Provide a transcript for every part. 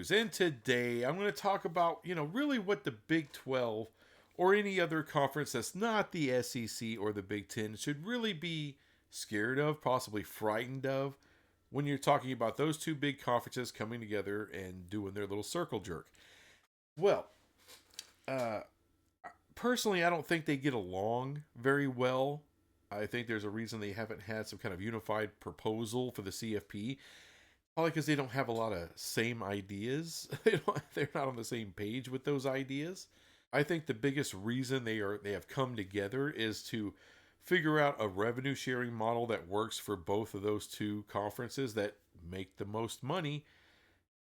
James, and today I'm going to talk about, really what the Big 12 or any other conference that's not the SEC or the Big 10 should really be scared of, possibly frightened of, when you're talking about those two big conferences coming together and doing their little circle jerk. Well, uh, personally, I don't think they get along very well. I think there's a reason they haven't had some kind of unified proposal for the CFP. Probably because they don't have a lot of same ideas. They're not on the same page with those ideas. I think the biggest reason they have come together is to figure out a revenue sharing model that works for both of those two conferences that make the most money,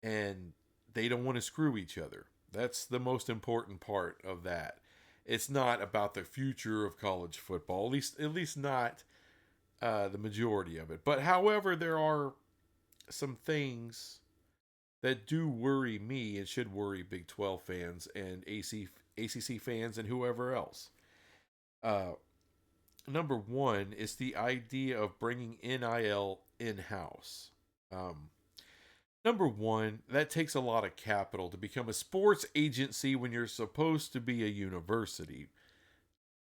and they don't want to screw each other. That's the most important part of that. It's not about the future of college football, at least not the majority of it. But however, there are some things that do worry me and should worry Big 12 fans and ACC fans and whoever else. Uh, Number one is the idea of bringing NIL in house. Um, Number one, that takes a lot of capital to become a sports agency when you're supposed to be a university.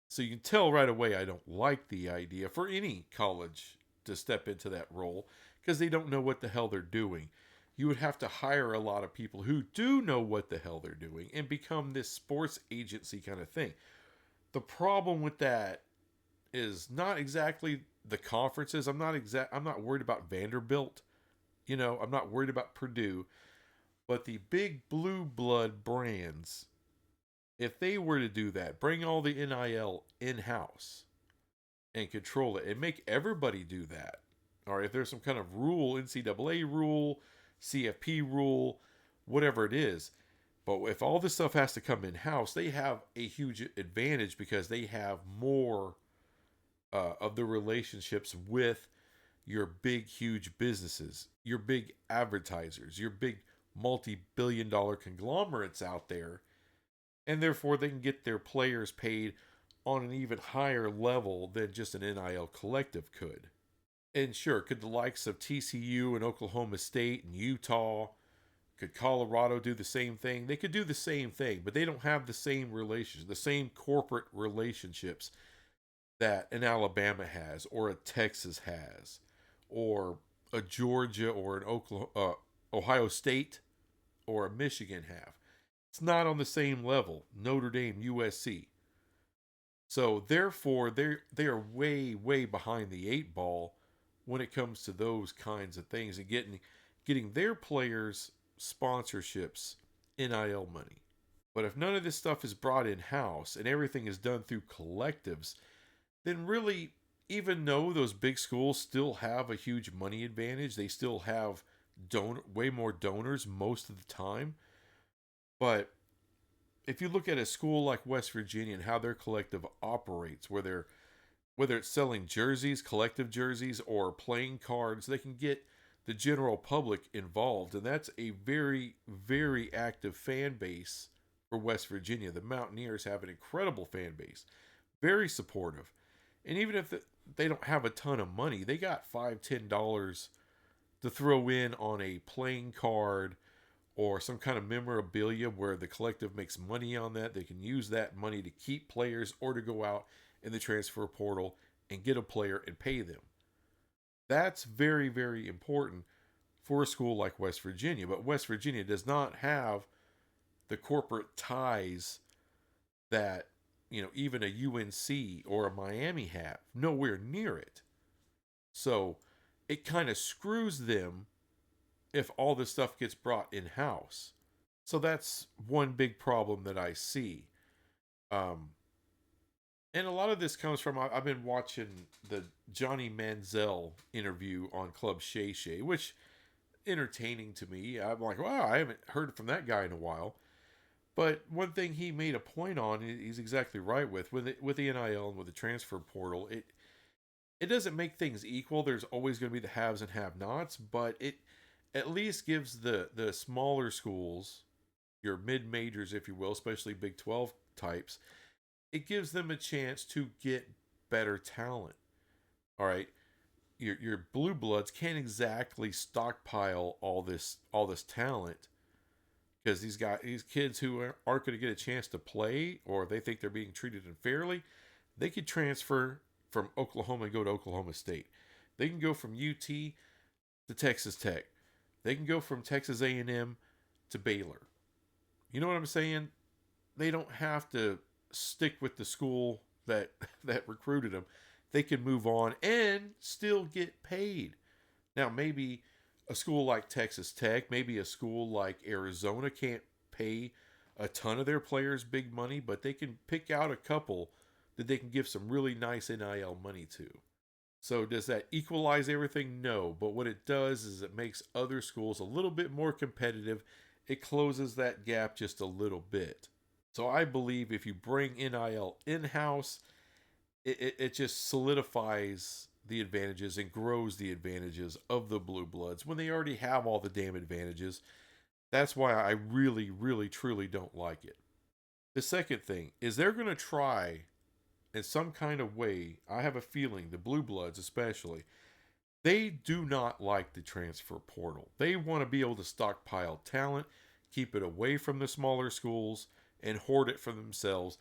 So you can tell right away I don't like the idea for any college to step into that role because they don't know what the hell they're doing. You would have to hire a lot of people who do know what the hell they're doing and become this sports agency kind of thing. The problem with that is not exactly the conferences. I'm not worried about Vanderbilt. I'm not worried about Purdue, but the big blue blood brands, if they were to do that, bring all the NIL in house and control it and make everybody do that. Or if there's some kind of rule, NCAA rule, CFP rule, whatever it is. But if all this stuff has to come in house, they have a huge advantage because they have more of the relationships with your big, huge businesses, your big advertisers, your big multi-billion-dollar conglomerates out there, and therefore they can get their players paid on an even higher level than just an NIL collective could. And sure, could the likes of TCU and Oklahoma State and Utah, could Colorado do the same thing? They could do the same thing, but they don't have the same relations, the same corporate relationships that an Alabama has, or a Texas has, or a Georgia or an Ohio State or a Michigan have. It's not on the same level. Notre Dame, USC. So therefore, they are way behind the eight ball when it comes to those kinds of things and getting their players sponsorships, NIL money. But if none of this stuff is brought in house and everything is done through collectives, then really, even though those big schools still have a huge money advantage, they still have way more donors most of the time. But if you look at a school like West Virginia and how their collective operates, whether it's selling jerseys, collective jerseys, or playing cards, they can get the general public involved. And that's a very, very active fan base for West Virginia. The Mountaineers have an incredible fan base, very supportive. And even if they don't have a ton of money, they got $5, $10 to throw in on a playing card or some kind of memorabilia where the collective makes money on that. They can use that money to keep players or to go out in the transfer portal and get a player and pay them. That's very, very important for a school like West Virginia. But West Virginia does not have the corporate ties that, even a UNC or a Miami have. Nowhere near it. So it kind of screws them if all this stuff gets brought in house. So that's one big problem that I see. Um, and a lot of this comes from I've been watching the Johnny Manziel interview on Club Shay Shay, which entertaining to me. I'm like, wow, I haven't heard from that guy in a while. But one thing he made a point on, he's exactly right with the NIL and with the transfer portal. It doesn't make things equal. There's always going to be the haves and have-nots, but it at least gives the smaller schools, your mid-majors, if you will, especially Big 12 types, it gives them a chance to get better talent. All right, your blue bloods can't exactly stockpile all this talent because these kids who aren't going to get a chance to play, or they think they're being treated unfairly, they could transfer from Oklahoma and go to Oklahoma State. They can go from UT to Texas Tech. They can go from Texas A&M to Baylor. You know what I'm saying? They don't have to stick with the school that that recruited them. They can move on and still get paid. Now, maybe a school like Texas Tech, maybe a school like Arizona can't pay a ton of their players big money, but they can pick out a couple that they can give some really nice NIL money to. So does that equalize everything? No, but what it does is it makes other schools a little bit more competitive. It closes that gap just a little bit. So I believe if you bring NIL in-house, it just solidifies the advantages and grows the advantages of the Blue Bloods when they already have all the damn advantages. That's why I really, really, truly don't like it. The second thing is they're going to try in some kind of way. I have a feeling the Blue Bloods, especially, they do not like the transfer portal. They want to be able to stockpile talent, keep it away from the smaller schools, and hoard it for themselves.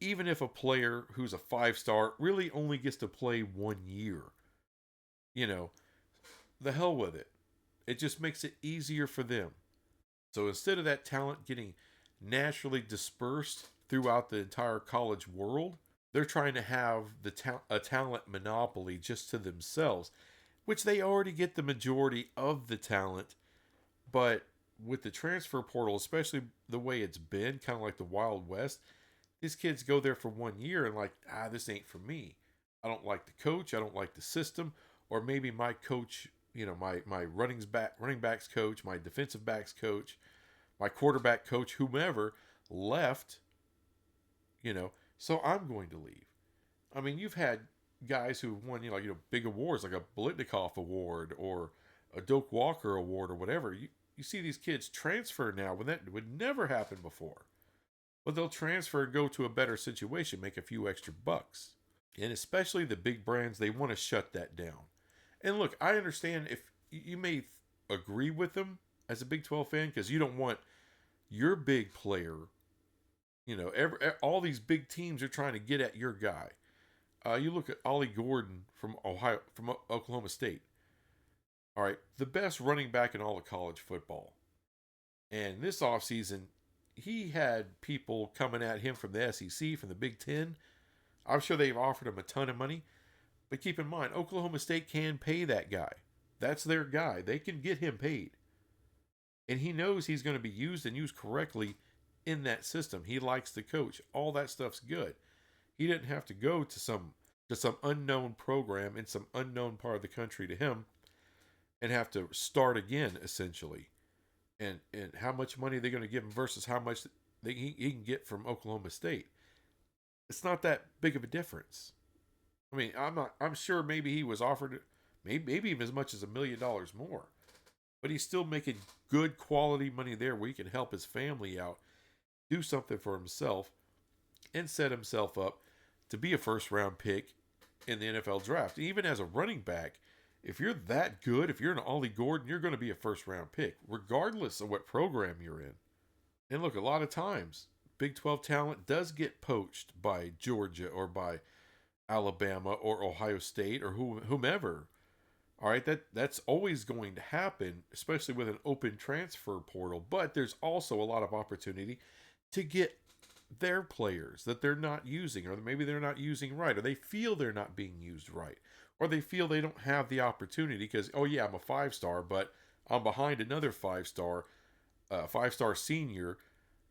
Even if a player who's a 5-star really only gets to play 1 year, you know, the hell with it. It just makes it easier for them. So instead of that talent getting naturally dispersed throughout the entire college world, they're trying to have a talent monopoly just to themselves, which they already get the majority of the talent. But with the transfer portal, especially the way it's been, kind of like the Wild West, these kids go there for 1 year and like, this ain't for me. I don't like the coach. I don't like the system. Or maybe my coach, my running backs coach, my defensive backs coach, my quarterback coach, whomever left, so I'm going to leave. I mean, you've had guys who've won, big awards like a Blitnikoff Award or a Doak Walker Award or whatever. You see these kids transfer now when that would never happen before. But they'll transfer and go to a better situation, make a few extra bucks. And especially the big brands, they want to shut that down. And look, I understand if you may agree with them as a Big 12 fan because you don't want your big player, all these big teams are trying to get at your guy. You look at Ollie Gordon from Oklahoma State. All right, the best running back in all of college football. And this offseason, he had people coming at him from the SEC, from the Big Ten. I'm sure they've offered him a ton of money. But keep in mind, Oklahoma State can pay that guy. That's their guy. They can get him paid. And he knows he's going to be used and used correctly in that system. He likes the coach. All that stuff's good. He didn't have to go to some unknown program in some unknown part of the country to him and have to start again, essentially. And how much money they're going to give him versus how much he can get from Oklahoma State. It's not that big of a difference. I mean, I'm sure maybe he was offered maybe even as much as $1 million more. But he's still making good quality money there where he can help his family out, do something for himself, and set himself up to be a first-round pick in the NFL draft. Even as a running back, if you're that good, if you're an Ollie Gordon, you're going to be a first-round pick, regardless of what program you're in. And look, a lot of times, Big 12 talent does get poached by Georgia or by Alabama or Ohio State or whomever. All right, that's always going to happen, especially with an open transfer portal. But there's also a lot of opportunity to get their players that they're not using, or maybe they're not using right, or they feel they're not being used right, or they feel they don't have the opportunity because, oh yeah, I'm a 5-star, but I'm behind another 5-star, 5-star senior,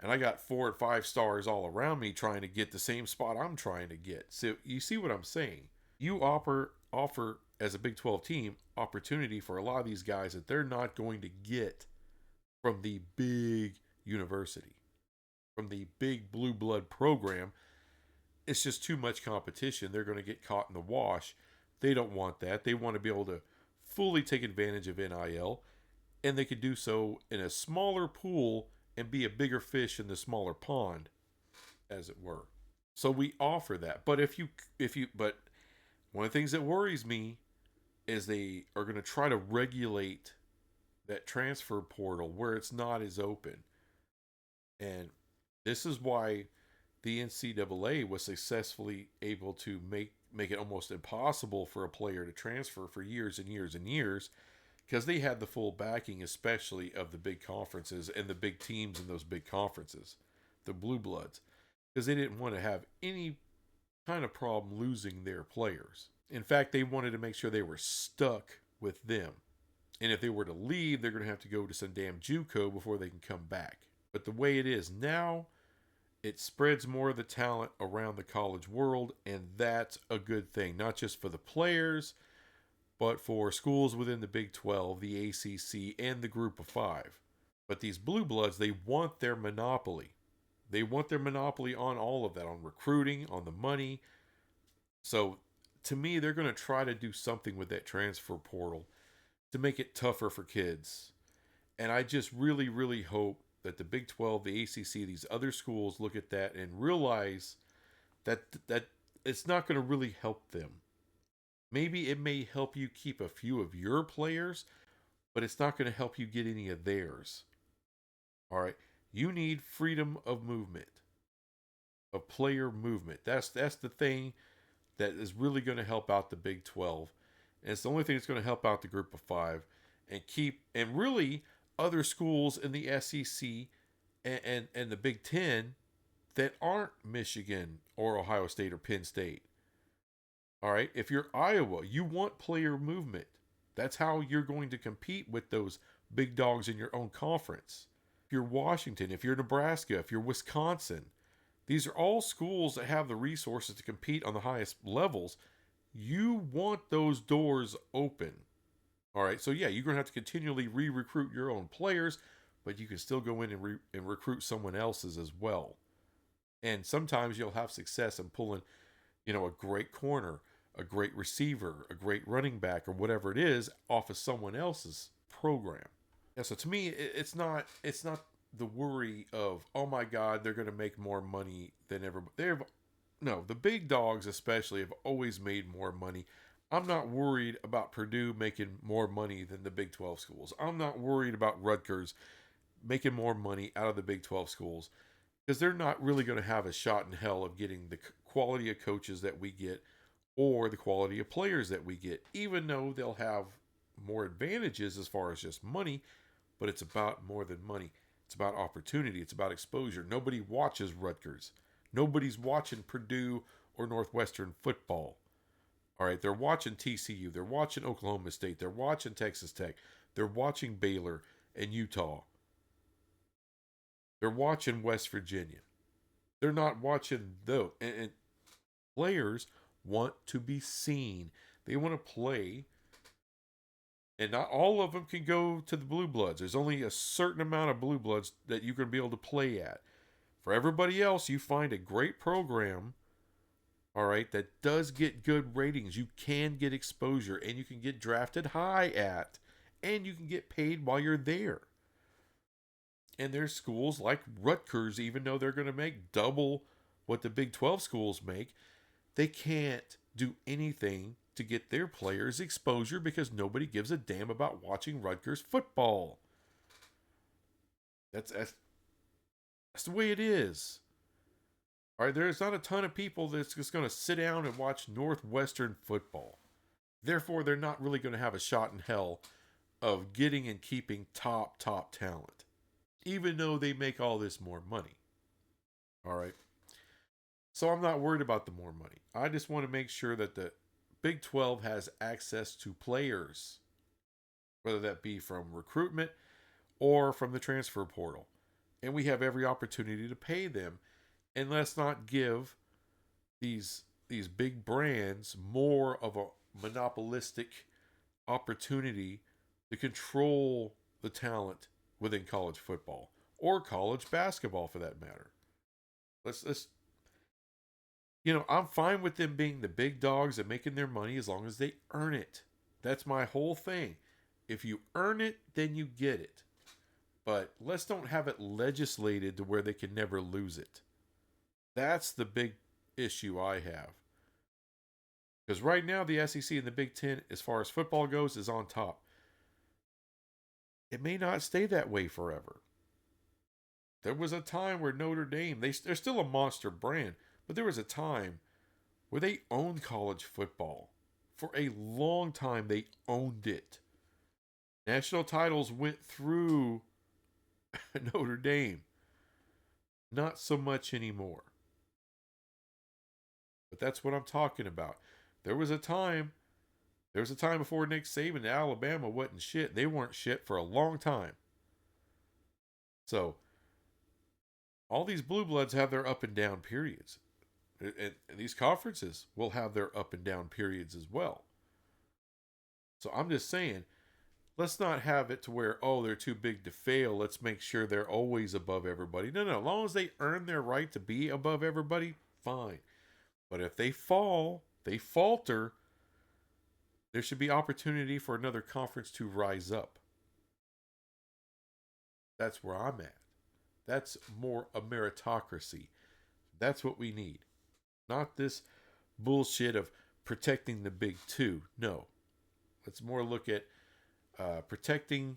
and I got 4 and 5 stars all around me trying to get the same spot I'm trying to get. So you see what I'm saying? You offer as a Big 12 team opportunity for a lot of these guys that they're not going to get from the big university, from the big blue blood program. It's just too much competition. They're going to get caught in the wash. They don't want that. They want to be able to fully take advantage of NIL, and they could do so in a smaller pool and be a bigger fish in the smaller pond, as it were. So we offer that. But but one of the things that worries me is they are going to try to regulate that transfer portal where it's not as open. And this is why the NCAA was successfully able to make it almost impossible for a player to transfer for years and years and years, because they had the full backing, especially of the big conferences and the big teams in those big conferences, the blue bloods, because they didn't want to have any kind of problem losing their players. In fact, they wanted to make sure they were stuck with them. And if they were to leave, they're going to have to go to some damn JUCO before they can come back. But the way it is now, it spreads more of the talent around the college world, and that's a good thing, not just for the players, but for schools within the Big 12, the ACC, and the Group of Five. But these blue bloods, they want their monopoly. They want their monopoly on all of that, on recruiting, on the money. So to me, they're going to try to do something with that transfer portal to make it tougher for kids. And I just really, really hope that the Big 12, the ACC, these other schools look at that and realize that it's not going to really help them. Maybe it may help you keep a few of your players, but it's not going to help you get any of theirs. All right. You need freedom of movement, of player movement. That's the thing that is really going to help out the Big 12. And it's the only thing that's going to help out the Group of Five and really other schools in the SEC and the Big Ten that aren't Michigan or Ohio State or Penn State. All right. If you're Iowa, you want player movement. That's how you're going to compete with those big dogs in your own conference. If you're Washington, if you're Nebraska, if you're Wisconsin, these are all schools that have the resources to compete on the highest levels. You want those doors open. All right. So, yeah, you're going to have to continually re-recruit your own players, but you can still go in and recruit someone else's as well. And sometimes you'll have success in pulling, a great corner, a great receiver, a great running back, or whatever it is off of someone else's program. Yeah, so to me, it's not the worry of, oh my God, they're going to make more money than everybody. No, the big dogs especially have always made more money. I'm not worried about Purdue making more money than the Big 12 schools. I'm not worried about Rutgers making more money out of the Big 12 schools, because they're not really going to have a shot in hell of getting the quality of coaches that we get or the quality of players that we get, even though they'll have more advantages as far as just money. But it's about more than money. It's about opportunity. It's about exposure. Nobody watches Rutgers. Nobody's watching Purdue or Northwestern football. All right, they're watching TCU. They're watching Oklahoma State. They're watching Texas Tech. They're watching Baylor and Utah. They're watching West Virginia. They're not watching those. And players want to be seen. They want to play. And not all of them can go to the Blue Bloods. There's only a certain amount of Blue Bloods that you can be able to play at. For everybody else, you find a great program, all right, that does get good ratings. You can get exposure, and you can get drafted high at, and you can get paid while you're there. And there's schools like Rutgers, even though they're going to make double what the Big 12 schools make, they can't do anything to get their players exposure because nobody gives a damn about watching Rutgers football. That's the way it is. All right, there's not a ton of people that's just going to sit down and watch Northwestern football. Therefore, they're not really going to have a shot in hell of getting and keeping top talent, even though they make all this more money. All right. So I'm not worried about the more money. I just want to make sure that the Big 12 has access to players, whether that be from recruitment or from the transfer portal. And we have every opportunity to pay them. And let's not give these big brands more of a monopolistic opportunity to control the talent within college football or college basketball for that matter. Let's I'm fine with them being the big dogs and making their money as long as they earn it. That's my whole thing. If you earn it, then you get it. But let's don't have it legislated to where they can never lose it. That's the big issue I have. Because right now, the SEC and the Big Ten, as far as football goes, is on top. It may not stay that way forever. There was a time where Notre Dame, they're still a monster brand, but there was a time where they owned college football. For a long time, they owned it. National titles went through Notre Dame. Not so much anymore. But that's what I'm talking about. There was a time, there was a time before Nick Saban, Alabama wasn't shit. They weren't shit for a long time. So, all these blue bloods have their up and down periods. And these conferences will have their up and down periods as well. So I'm just saying, let's not have it to where, oh, they're too big to fail. Let's make sure they're always above everybody. No, no. As long as they earn their right to be above everybody, fine. But if they fall, they falter, there should be opportunity for another conference to rise up. That's where I'm at. That's more a meritocracy. That's what we need. Not this bullshit of protecting the big two. No. Let's more look at protecting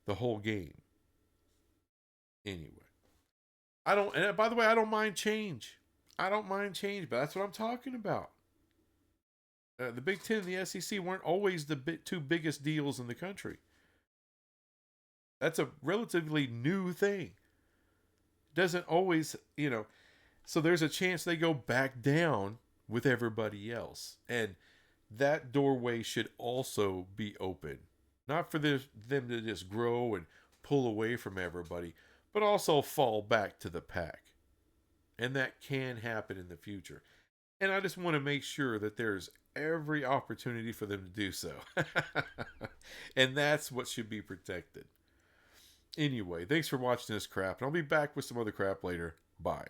the whole game. Anyway. And by the way, I don't mind change. I don't mind change, but that's what I'm talking about. The Big Ten and the SEC weren't always the two biggest deals in the country. That's a relatively new thing. Doesn't always, so there's a chance they go back down with everybody else. And that doorway should also be open. Not for them to just grow and pull away from everybody, but also fall back to the pack. And that can happen in the future. And I just want to make sure that there's every opportunity for them to do so. And that's what should be protected. Anyway, thanks for watching this crap. And I'll be back with some other crap later. Bye.